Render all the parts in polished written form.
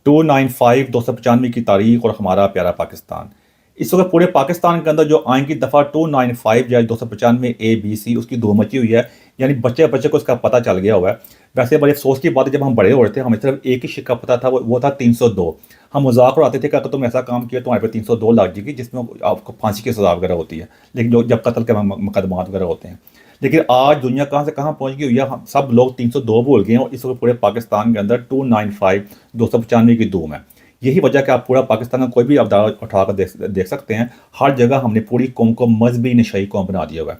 295 295 की तारीख और हमारा प्यारा पाकिस्तान। इस वक्त पूरे पाकिस्तान के अंदर जो आइन की दफ़ा 295 या 295 ए बी सी उसकी धूम मची हुई है। यानी बच्चे बच्चे को इसका पता चल गया हुआ है। वैसे बड़े अफसोस की बात है, जब हम बड़े हो रहे थे हमें सिर्फ एक ही शिक्का पता था, वो था 302। हम मजाक उड़ाते थे कि अगर तुम ऐसा काम किया तुम्हारे पे 302 लग जाएगी, जिसमें आपको फांसी की सजा वगैरह होती है। लेकिन जो जब कत्ल के मुकदमात वगैरह होते हैं। लेकिन आज दुनिया कहाँ से कहाँ पहुंच गई हुई है, हम सब लोग 302 भूल गए हैं और इस वक्त पूरे पाकिस्तान के अंदर 295 295 की धूम है। यही वजह कि आप पूरा पाकिस्तान का कोई भी अवतार उठाकर देख सकते हैं। हर जगह हमने पूरी कौम को मजहबी नशाई कौम बना दिया हुआ है।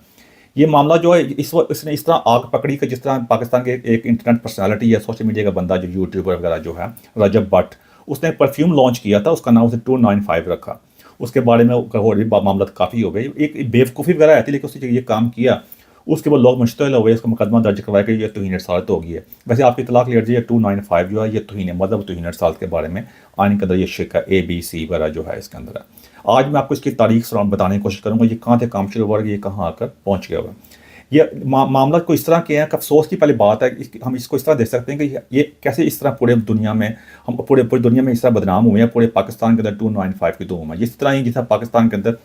ये मामला जो है इस वक्त इसने इस तरह आग पकड़ी कि जिस तरह पाकिस्तान के एक इंटरनेट पर्सनालिटी है, सोशल मीडिया का बंदा जो यूट्यूबर वगैरह जो है, रजब भट्ट, उसने परफ्यूम लॉन्च किया था, उसका नाम उसने 295 रखा। उसके बारे में और भी मामला काफ़ी हो गई, एक बेवकूफ़ी वगैरह आती, लेकिन उसने ये काम किया। उसके बाद लोग मुश्तल हो गए, उसका मुकदमा दर्ज करवाया कि ये तौहीन रसालत हो गई है। वैसे आपकी तलाक क्लियर जी, 295 जो है ये तौहीन मतलब तौहीन रसालत के बारे में आइन के अंदर ये शिक्का ए बी सी वगैरह जो है इसके अंदर है। आज मैं आपको इसकी तारीख से बताने की कोशिश करूँगा, ये कहाँ से काम शुरू हुआ, ये कहाँ आकर पहुँच गया हुआ। ये मामला को इस तरह के हैं कि अफसोस की पहली बात है, हम इसको इस तरह देख सकते हैं कि ये कैसे इस तरह पूरे दुनिया में हम पूरी दुनिया में इस तरह बदनाम हुए हैं। पूरे पाकिस्तान के अंदर 295 की धूम है। जिस तरह ही जिस पाकिस्तान के अंदर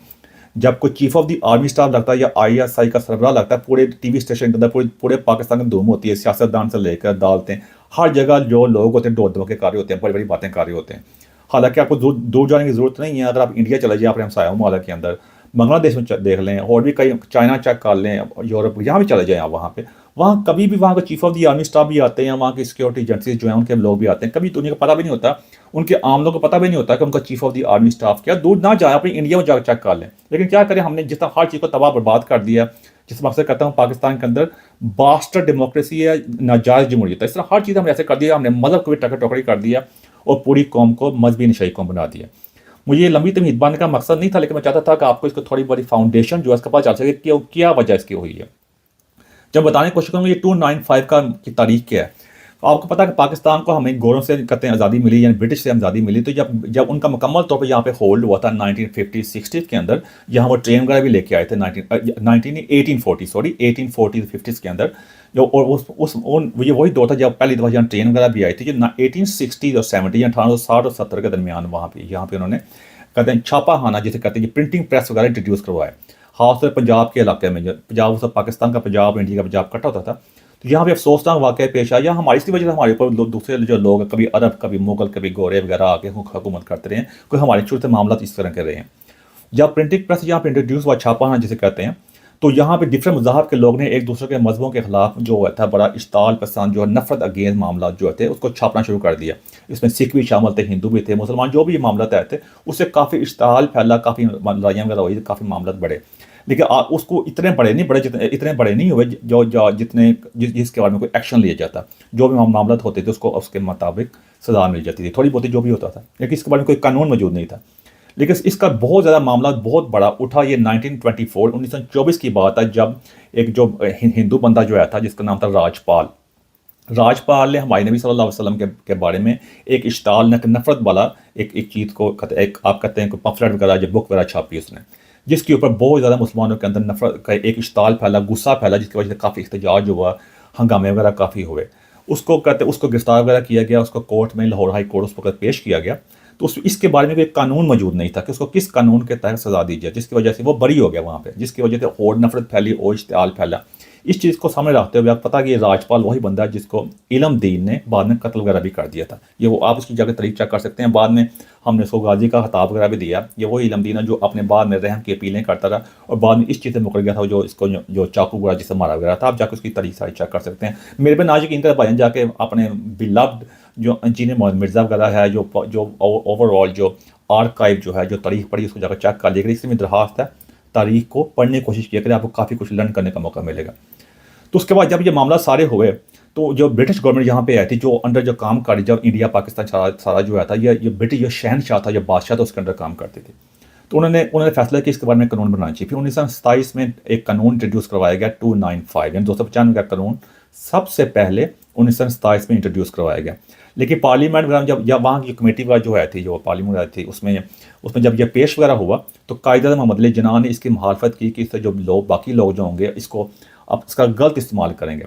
जब कोई chief of the army staff लगता है या आईएसआई का सरबराह लगता है, पूरे टीवी स्टेशन के अंदर पूरे पाकिस्तान की धूम होती है। सियासतदान से लेकर अदालतें, हर जगह जो लोग होते हैं दो दो के कार्य होते हैं, बड़ी बड़ी बातें कार्य होते हैं। हालांकि आपको दूर जाने की जरूरत नहीं है। अगर आप इंडिया चले जाए अपने हमसाया ममालिक के अंदर, बांग्लादेश में देख लें, और भी कई, चाइना चेक कर लें, यूरोप यहाँ भी चले जाएँ आप, वहाँ पे वहाँ कभी भी वहाँ का chief of the army staff भी आते हैं, वहाँ की सिक्योरिटी एजेंसीज जो हैं उनके लोग भी आते हैं। कभी तो उन्हें पता भी नहीं होता, उनके आम लोगों को पता भी नहीं होता कि उनका chief of the army staff क्या। दूर ना जाए, अपनी इंडिया में जाकर चेक कर लें। लेकिन क्या करें, हमने जितना हर चीज़ को तबाह बर्बाद कर दिया। जिस मकसद कहता हूँ पाकिस्तान के अंदर बास्टर्ड डेमोक्रेसी है, नाजायज़ जमहूरियत है, इस तरह हर चीज़ हमने ऐसे कर दिया। हमने मजहब को भी टकर टोकरी कर दिया और पूरी कौम को मजहबी नशाई कौम बना दिया। मुझे ये लंबी तमीज़ बनने का मकसद नहीं था, लेकिन मैं चाहता था कि आपको इसको थोड़ी बड़ी फाउंडेशन जो है इसका पता चल सके कि क्या वजह इसकी हुई है। जब बताने की कोशिश करूँगा ये 295 की तारीख क्या है। आपको पता है कि पाकिस्तान को हमें गोरों से कहते हैं आज़ादी मिली, यानी ब्रिटिश से आज़ादी मिली। तो जब जब उनका मुकम्मल तौर पर यहाँ पे होल्ड हुआ था 1950-60 के अंदर, यहाँ वो ट्रेन वगैरह भी लेके आए थे 1840 के अंदर। जो और ये वही दौर था जब पहली दफ़ा यहाँ ट्रेन वगैरह भी आई थी, जो 1860 और 70 या 1860 और 70 के दरमियान वहाँ पे यहाँ पे उन्होंने कहते हैं छापा खाना जिसे कहते हैं, प्रिंटिंग प्रेस वगैरह इंट्रोड्यूस करवाए। खासतौर पंजाब के इलाके में, जो पंजाब उस पाकिस्तान का पंजाब, इंडिया का पंजाब इकट्ठा होता था। तो यहाँ पे अफसोसनाक वाक़या पेश आया। हमारी इसकी वजह से हमारे ऊपर दूसरे जो लोग, कभी अरब, कभी मुगल, कभी गोरे वगैरह आके हुकूमत करते रहे हैं। कोई हमारे शुरू से मामला इस तरह के रहे हैं। जब प्रिंटिंग प्रेस यहाँ पे इंट्रोड्यूस हुआ, छापाना जिसे कहते हैं, तो यहाँ पे डिफरेंट मज़ाहब के लोग ने एक दूसरे के मजहबों के खिलाफ जो था बड़ा इश्ताल पसंद, जो नफरत अगेंस्ट मामला जो थे उसको छापना शुरू कर दिया। इसमें सिख भी शामिल थे, हिंदू भी थे, मुसलमान, जो भी ये मामला तय थे, उससे काफ़ी इश्ताल फैला, काफ़ी लड़ाइयाँ वगैरह हुई, काफ़ी मामला बढ़े। लेकिन उसको इतने बड़े नहीं बढ़े, इतने बड़े नहीं हुए जितने जिसके बारे में कोई एक्शन लिया जाता। जो भी मामला होते थे उसको उसके मुताबिक सजा मिल जाती थी, थोड़ी बहुत जो भी होता था, लेकिन इसके बारे में कोई कानून मौजूद नहीं था। लेकिन इसका बहुत ज़्यादा मामला बहुत बड़ा उठा। ये 1924 की बात है, जब एक जो हिंदू बंदा जो आया था जिसका नाम था राजपाल। राजपाल ने हमारे नबी सल्लल्लाहु अलैहि वसल्लम के बारे में एक इश्ताल नफरत वाला एक चीज़ को एक आप कहते हैं पम्फलेट वगैरह, जो बुक वगैरह छापी उसने, जिसके ऊपर बहुत ज़्यादा मुसलमानों के अंदर नफरत का एक इश्ताल फैला, गुस्सा फैला, जिसकी वजह से काफ़ी एहतजाज हुआ, हंगामे वगैरह काफ़ी हुए। उसको गिरफ्तार वगैरह किया गया, उसको कोर्ट में, लाहौर हाई कोर्ट, उस वक्त पेश किया गया। तो इसके बारे में कोई कानून मौजूद नहीं था कि उसको किस कानून के तहत सजा दी जाए, जिसकी वजह से वो बरी हो गया वहाँ पे, जिसकी वजह से और नफरत फैली और इश्तियाल फैला। इस चीज़ को सामने रखते हुए आपको पता कि ये राजपाल वही बंदा है जिसको इलम दीन ने बाद में कत्ल वगैरह भी कर दिया था। ये वो आप उसकी जगह तरीक चेक कर सकते हैं। बाद में हमने उसको गाजी का खिताब वगैरह भी दिया। ये वही इलम दीन है जो अपने बाद में रहम की अपीलें करता रहा और बाद में इस चीज़ से मुकर गया था, जो इसको जो चाकू वगैरह जिससे मारा वगैरह था। आप जाकर उसकी तरीक सारी चेक कर सकते हैं। मेरे पे नाजिक इनका भाईजान जाके अपने बिलव्ड जो इंजीनियर मोहम्मद मिर्ज़ा वगैरह है, जो ओवरऑल जो आर्काइव जो है, जो तारीख पढ़ी, उसको जाकर चेक कर लिया। इसमें दरखास्त है, तारीख को पढ़ने की कोशिश किया करें, आपको काफ़ी कुछ लर्न करने का मौका मिलेगा। तो उसके बाद जब ये मामला सारे हुए, तो जो ब्रिटिश गवर्नमेंट यहाँ पे आई थी, जो अंडर जो काम कर, जब इंडिया पाकिस्तान सारा जो आया था, ये ब्रिटिश जो शहनशाह था, जो बादशाह था, उसके अंडर काम करते थे। तो उन्होंने फैसला किया इसके बारे में कानून बनाना चाहिए। फिर 1927 में एक कानून इंट्रोड्यूस करवाया गया, 295 यानी 295 का कानून सबसे पहले 1927 में इंट्रोड्यूस करवाया गया। लेकिन पार्लियामेंट वगैरह जब वहाँ की कमेटी वगैरह जो है थी, जो पार्लियामेंट आई थी, उसमें जब यह पेश वगैरह हुआ, तो कायदा मोहम्मद अली जिन्ना ने इसकी मुखालफत की कि इससे जो लोग, बाकी लोग जो होंगे, इसको अब इसका गलत इस्तेमाल करेंगे।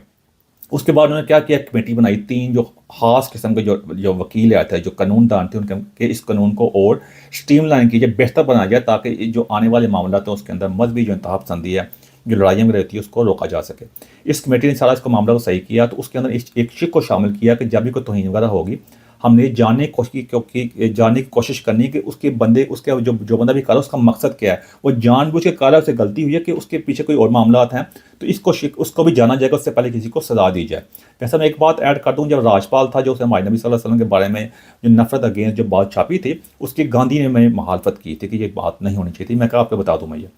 उसके बाद उन्होंने क्या किया, कमेटी बनाई, 3 जो खास किस्म के जो जो वकील आए थे, जो कानूनदान थे, उनके कि इस कानून को और स्ट्रीमलाइन कीजिए, बेहतर बनाया जाए, ताकि जो आने वाले मामला तो उसके अंदर मजहबी जो इंतहा पसंदी है, जो लड़ाइयाँ में रहती है, उसको रोका जा सके। इस कमेटी ने सारा इसको मामला को सही किया। तो उसके अंदर एक शिक को शामिल किया कि जब भी कोई तौहीन वगैरह होगी, हमने जानने की कोशिश की, क्योंकि जानने की कोशिश करनी कि उसके बंदे, उसके जो बंदा भी कर रहा है उसका मकसद क्या है, वो जानबूझ के कर रहा है, उससे गलती हुई है कि उसके पीछे कोई और मामला हैं, तो उसको भी जाना जाएगा, उससे पहले किसी को सजा दी जाए। वैसे मैं एक बात ऐड कर दूं, जब राजपाल था, जो उसने हमारे नबी सल्लल्लाहु अलैहि वसल्लम के बारे में जो नफरत अगेंस्ट जो बात छापी थी, उसकी गांधी ने मैं मुखालफत की थी कि ये बात नहीं होनी चाहिए थी। मैं कहा आपको बता दूं मैं ये।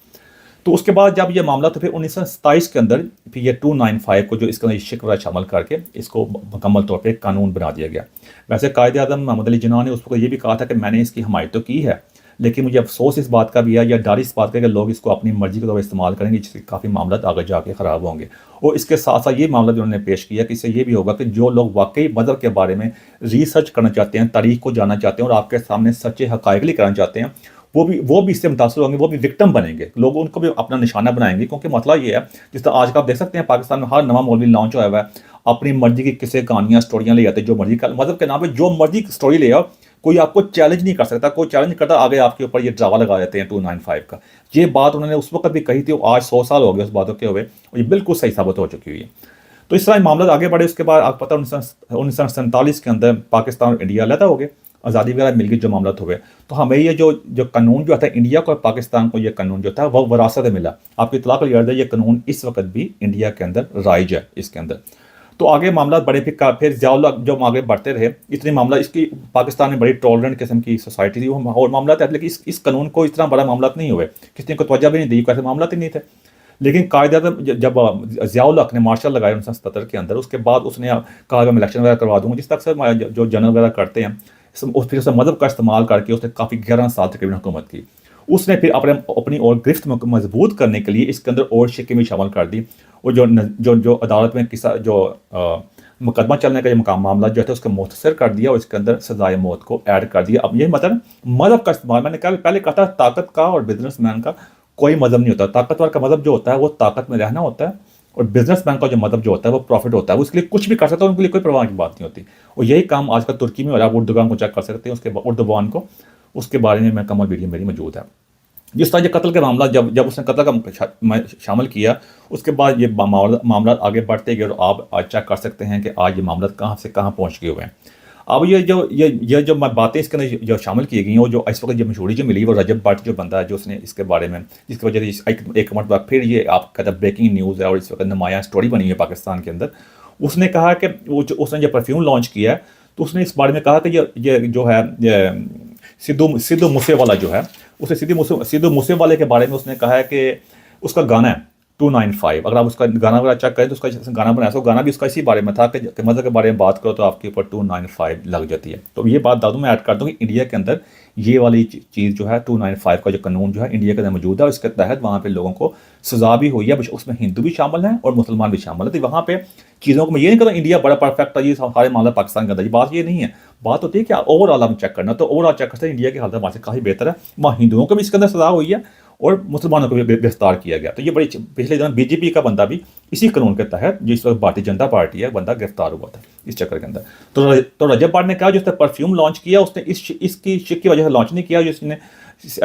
तो उसके बाद जब ये मामला, तो फिर 1927 के अंदर फिर ये 295 को जो इसके अंदर शिक वगैरह शामिल करके इसको मुकम्मल तौर पे कानून बना दिया गया। वैसे कायदे आज़म मोहम्मद अली जिन्ना ने उस वक्त ये भी कहा था कि मैंने इसकी हमायत तो की है, लेकिन मुझे अफसोस इस बात का भी है, या डर इस बात का कि लोग इसको अपनी मर्जी के तौर पर इस्तेमाल करेंगे, जिससे काफ़ी मामला आगे जाके ख़राब होंगे। और इसके साथ साथ ये मामला जो उन्होंने पेश किया कि इससे ये भी होगा कि जो लोग वाकई मज़हब के बारे में रिसर्च करना चाहते हैं, तारीख को जानना चाहते हैं और आपके सामने सच्चे हक़ाइक़ लेकर आना चाहते हैं, वो भी इससे मुतासर होंगे, वो भी विक्टिम बनेंगे, लोग उनको भी अपना निशाना बनाएंगे। क्योंकि मसला ये है, जिस तरह आज का आप देख सकते हैं पाकिस्तान में हर नवा मौलवी लॉन्च हुआ है, अपनी मर्जी की किस्से कहानियाँ स्टोरियाँ ले आते हैं, जो मर्जी का मज़हब के नाम पे जो मर्जी स्टोरी ले आओ, कोई आपको चैलेंज नहीं कर सकता, कोई चैलेंज नहीं करता, आगे आपके ऊपर ये ड्रावा लगा देते हैं 295 का। ये बात उन्होंने उस वक्त भी कही थी, आज 100 साल हो गए उस बातों के हुए, और ये बिल्कुल सही साबित हो चुकी हुई है। तो इस तरह मामला आगे बढ़े। उसके बाद आपको पता है 1947 के अंदर पाकिस्तान और इंडिया अलहदा हो गए, आज़ादी वगैरह मिल गई, जो मामला हुए। तो हमें ये जो कानून जो था, इंडिया को और पाकिस्तान को ये कानून जो था वो विरासत मिला। आपकी इत्तला के लिए अर्ज़ है, ये कानून इस वक्त भी इंडिया के अंदर राइज है इसके अंदर। तो आगे मामला बड़े, फिर ज़ियाउल हक जब आगे बढ़ते रहे, इतने मामला, इसकी पाकिस्तान में बड़ी टॉलरेंट किस्म की सोसाइटी थी, वो और मामला था, लेकिन इस कानून को इतना बड़ा मामला नहीं हुए, किसी को तवज्जो भी नहीं दी, कैसे मामला ही नहीं थे। लेकिन कायद-ए-आज़म जब ज़ियाउल हक ने मार्शल लगाए 1977 के अंदर, उसके बाद उसने कहा मैं इलेक्शन वगैरह करवा दूंगा, जिस तक से जो जनरल वगैरह करते हैं, फिर उसने मज़हब का इस्तेमाल करके उसने काफ़ी 11 साल तकरीबन हुकूमत की। उसने फिर अपनी और गिरफ्त मजबूत करने के लिए इसके अंदर और शिकें भी शामिल कर दी। और जो अदालत में किसा जो मुकदमा चलने का जो मामला जो है उसको मुख्तसर कर दिया, और इसके अंदर सजाए मौत को ऐड कर दिया। अब ये मतलब मज़हब का इस्तेमाल, मैंने पहले कहा था, ताकत का और बिजनेसमैन का कोई मज़हब नहीं होता। ताकतवर का मज़हब जो होता है वो ताकत में रहना होता है, और बिजनेसमैन का जो मज़हब जो होता है वो प्रॉफिट होता है, वो उसके लिए कुछ भी कर सकता है, उनके लिए कोई परवाह की बात नहीं होती। और यही काम आजकल तुर्की में हो रहा है। उर्दुगान को चेक कर सकते हैं, उसके उर्दुबान को, उसके बारे में मैं कमल वीडियो मेरी मौजूद है। जिस तरह ये कत्ल का मामला, जब उसने कत्ल का शामिल किया, उसके बाद ये मामला आगे बढ़ते गए, और आप आज चेक कर सकते हैं कि आज ये मामला कहाँ से कहाँ पहुँच गए हुए हैं। अब ये जो बातें इसके अंदर जो शामिल की गई हैं, वो जो इस वक्त जो मशहूरी जो मिली, वो रजब भट्ट जो बंदा है, जो उसने इसके बारे में, जिसकी वजह से एक मरतबा फिर ये आप कहते हैं ब्रेकिंग न्यूज़ है, और इस वक्त नुमाया स्टोरी बनी है पाकिस्तान के अंदर। उसने कहा कि उसने जो परफ्यूम लॉन्च किया है, तो उसने इस बारे में कहा कि ये जो है सिद्धू मूसेवाला जो है, उसे सिद्धू मूसेवाले के बारे में उसने कहा है कि उसका गाना है 295, अगर आप उसका गाना वगैरह चेक करें तो उसका गाना बनाया, तो गाना भी उसका इसी बारे में था कि मज़हब के बारे में बात करो तो आपके ऊपर 295 लग जाती है। तो ये बात दादू मैं ऐड कर दूँ कि इंडिया के अंदर ये वाली चीज़ जो है 295 का जो कानून जो है इंडिया के अंदर मौजूद है, और इसके तहत वहाँ पे लोगों को सजा भी हुई है। उसमें हिंदू भी शामिल हैं और मुसलमान भी शामिल है। तो वहाँ पे चीज़ों को मैं ये नहीं कहता इंडिया बड़ा परफेक्ट है, ये सारे मामला पाकिस्तान के अंदर, ये बात ये नहीं है। बात होती है कि ओवरऑल हम चेक करना, तो ओवरऑल चेक करते हैं इंडिया की हालत वहाँ से काफ़ी बेहतर है। वहाँ हिंदुओं को भी इसके अंदर सजा हुई है और मुसलमानों को भी गिरफ्तार किया गया। तो ये बड़ी पिछले दिनों बीजेपी का बंदा भी इसी कानून के तहत, जिस वक्त भारतीय जनता पार्टी है, बंदा गिरफ्तार हुआ था इस चक्कर के अंदर। तो रजब भट्ट ने कहा, जिसने परफ्यूम लॉन्च किया उसने इसकी शिक की वजह से लॉन्च नहीं किया, जिसने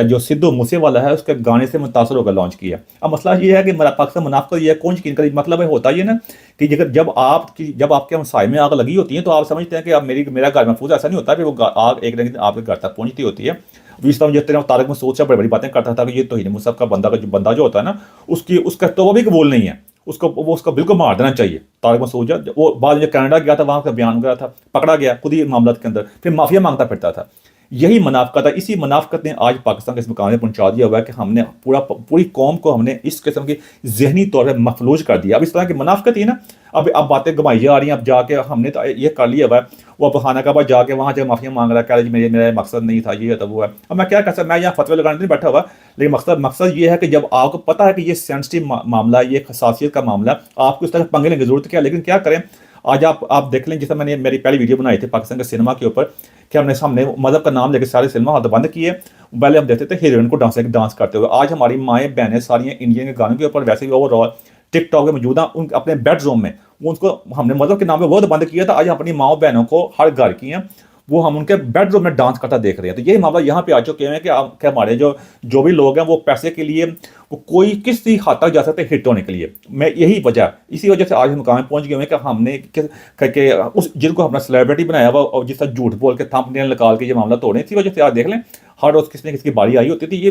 जो सिद्धू मूसेवाला है उसके गाने से मुतासर होकर लॉन्च किया। अब मसला ये है कि पाकिस्तान मुनाफिक ये कौन यकीन करे, मतलब है होता ये ना कि जब आपके हमसाए में आग लगी होती है तो आप समझते हैं कि अब मेरा घर महफूज, ऐसा नहीं होता कि वो आग एक दिन आपके घर तक पहुंचती होती है। जिस तरह जिस तरह तारक मसूद से बड़ी बड़ी बातें करता था कि ये तौहीन मुसहफ का बंदा जो होता है ना, उसका तो भी कबूल नहीं है, उसको बिल्कुल मार देना चाहिए। तारक मसूद वो बाद में कनाडा गया था, वहाँ का बयान वगैरह था, पकड़ा गया खुद ही मामला के अंदर, फिर माफिया मांगता फिरता था। यही मुनाफिकत है। इसी मुनाफिकत ने आज पाकिस्तान के इस मुकाम में पहुंचा दिया हुआ है कि हमने पूरी कौम को हमने इस किस्म की जहनी तौर पर मफलूज कर दिया। अब इस तरह की मुनाफिकत ही ना, अब बातें घुमाई जा रही हैं। अब जाके हमने तो ये कर लिया हुआ है, वो अब खाना का बाद जाके वहाँ से माफिया मांग रहा है, कह रहा है मेरा मकसद नहीं था, ये तब वो है। अब मैं क्या कर सकता, मैं यहाँ फतवे लगाने नहीं बैठा हुआ, लेकिन मकसद ये है कि जब आपको पता है कि ये सेंसिटिव मामला है, ये खसासियत का मामला है, आपको इस तरह पंगे लेने की जरूरत क्या है। लेकिन क्या करें, आज आप देख लें, जैसे मैंने मेरी पहली वीडियो बनाई थी पाकिस्तान के सिनेमा के ऊपर, कि हमने सामने मज़हब का नाम लेकर सारे सिनेमा हाथ बंद किए। पहले हम देखते थे हीरोइन को डांस करते हुए, आज हमारी माएँ बहनें सारी इंडियन के गानों के ऊपर, वैसे भी ओवरऑल टिकटॉक पे मौजूद हैं, उन अपने बेडरूम में उनको हमने मज़हब के नाम पे वो तो बंद किया था, आज अपनी माओ बहनों को हर घर की हैं वो हम उनके बेडरूम में डांस करता देख रहे हैं। तो यही मामला यहाँ पे आ चुके हैं कि हमारे जो भी लोग हैं वो पैसे के लिए वो कोई किसी हद तक जा सकते हैं हिट होने के लिए। मैं यही वजह इसी वजह से आज हम मुकाम पहुंच गए हैं कि हमने कि उस जिनको अपना सेलिब्रिटी बनाया हुआ और जिस तरह झूठ बोल के थंबनेल निकाल के ये मामला तोड़े, इसी वजह से आज देख लें हर रोज़ किसी न किसी की बारी आई होती थी। ये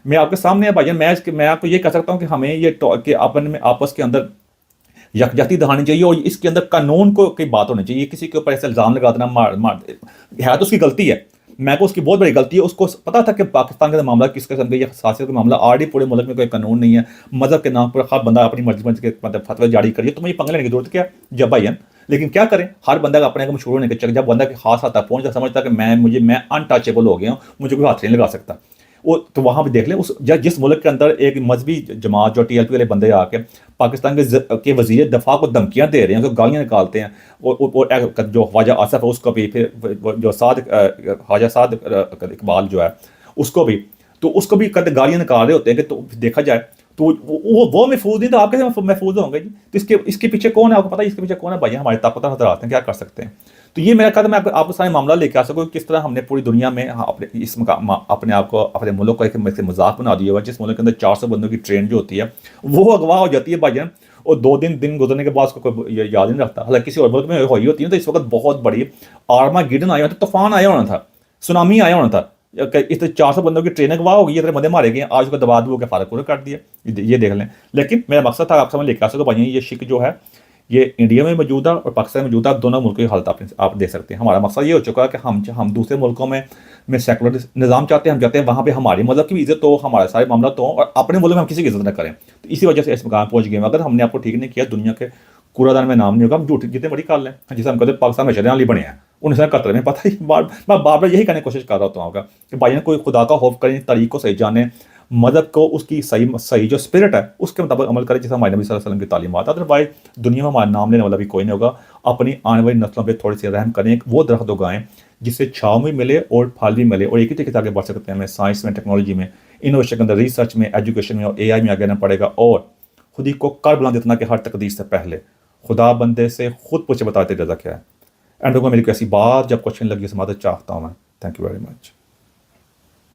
मैं आपके सामने है भाईजान, मैं आपको ये कह सकता हूँ कि हमें ये कि अपन में आपस के अंदर यकजहती दिखानी चाहिए और इसके अंदर कानून को की बात होनी चाहिए। किसी के ऊपर ऐसे इल्ज़ाम लगा देना मार है तो उसकी गलती है, मैं को उसकी बहुत बड़ी गलती है। उसको पता था कि पाकिस्तान का मामला किस किस्म का ये हसासियत का मामला, ऑलरेडी पूरे मुल्क में कोई कानून नहीं है, मजहब के नाम पर हर बंदा अपनी मर्जी के मतलब फतवे जारी करिए, तो मुझे पंगे लेने की जरूरत क्या जब भाई। लेकिन क्या करें, हर बंदा अपने को मशहूर होने के चक्कर, जब बंदा के खास हाथ तक पहुंचता समझता कि मैं अनटचेबल हो गया हूँ, मुझे कोई हाथ नहीं लगा सकता। वो तो वहाँ पे देख लें उस जिस मुल्क के अंदर एक मजहबी जमात जो TLP वाले बंदे आके पाकिस्तान के वज़ीर दफ़ा को धमकियाँ दे रहे हैं, उसको गालियाँ निकालते हैं, और जो ख्वाजा आसफ है उसको भी, फिर जो ख्वाजा साद इकबाल जो है उसको भी, तो उसको भी गालियाँ निकाल रहे होते हैं कि तो देखा जाए तो वो महफूज नहीं, तो आप कैसे महफूज होंगे जी। तो इसके पीछे कौन है, आपको पता है इसके पीछे कौन है भाई, हमारे ताकतवर हजरात हैं, क्या कर सकते हैं। तो ये मेरा कदम, मैं आपको सारे मामला लेके आ सकूँ किस तरह हमने पूरी दुनिया में अपने आप को, अपने मुल्क को एक मजाक बना दिया हुआ। जिस मुल्क के अंदर 400 बंदों की ट्रेन जो होती है वो अगवा हो जाती है भाईजान, और 2 दिन गुजरने के बाद उसको कोई याद नहीं रखता। हालांकि किसी और मुल्क में हुई होती है तो इस वक्त बहुत बड़ी आर्मागेडन आया होता, तूफान आया होना था, सुनामी आया होना था, इस 400 बंदों की ट्रेन अगवा होगी, इतने बंदे मारे गए, आज उसको दबा दबो के फारक पूरा कर दिया। ये देख लें। लेकिन मेरा मकसद था आप समझ लेकर आ सको भाई, ये शिक जो है ये इंडिया में मौजूद है और पाकिस्तान में मौजूद है, दोनों मुल्कों की हालत आप देख सकते हैं। हमारा मकसद ये हो चुका है कि हम दूसरे मुल्कों में सेकुलर निज़ाम चाहते हैं, हम चाहते हैं वहाँ पे हमारे मज़हब की भी इज़्ज़त हो, हमारे सारे मामला तो, और अपने मुल्क में हम किसी की इज़्ज़त न करें। तो इसी वजह से इस मुकाम पहुँच गए। अगर हमने आपको ठीक नहीं किया, दुनिया के कूड़ादान में नाम नहीं होगा, हम झूठ जितने बड़ी कर लें, जिसे हम कहते हैं पाकिस्तान में शरियाली बने हैं, उनसे कतरे में पता ही मैं बार बार यही कहने की कोशिश कर रहा हूँ कि भाई कोई खुदा का खौफ करें, तरीक़ को सही जाने, मदद को उसकी सही जो स्पिरिट है उसके मुताबिक अमल करें, जैसा हमारे नबी सल्लल्लाहु अलैहि वसल्लम की तालीमात। अदरवाइज दुनिया में हमारा नाम लेने वाला भी कोई नहीं होगा। अपनी आने वाली नस्लों पे थोड़ी सी रहम करें, वो दरख्त उगाएं जिससे छाँव भी मिले और फल भी मिले, और एक ही तरीके से आगे बढ़ सकते हैं। हमें साइंस में, टेक्नोलॉजी में, इनोवेशन के अंदर, रिसर्च में, एजुकेशन में और AI में आगे आना पड़ेगा, और खुद ही को कर बुलंद इतना कि हर तकदीर से पहले खुदा बंदे से खुद पूछे बताते रजा क्या है। एंड होगा मेरी कोई ऐसी बात जब क्वेश्चन लगी समाधान चाहता हूँ मैं। Thank you very much.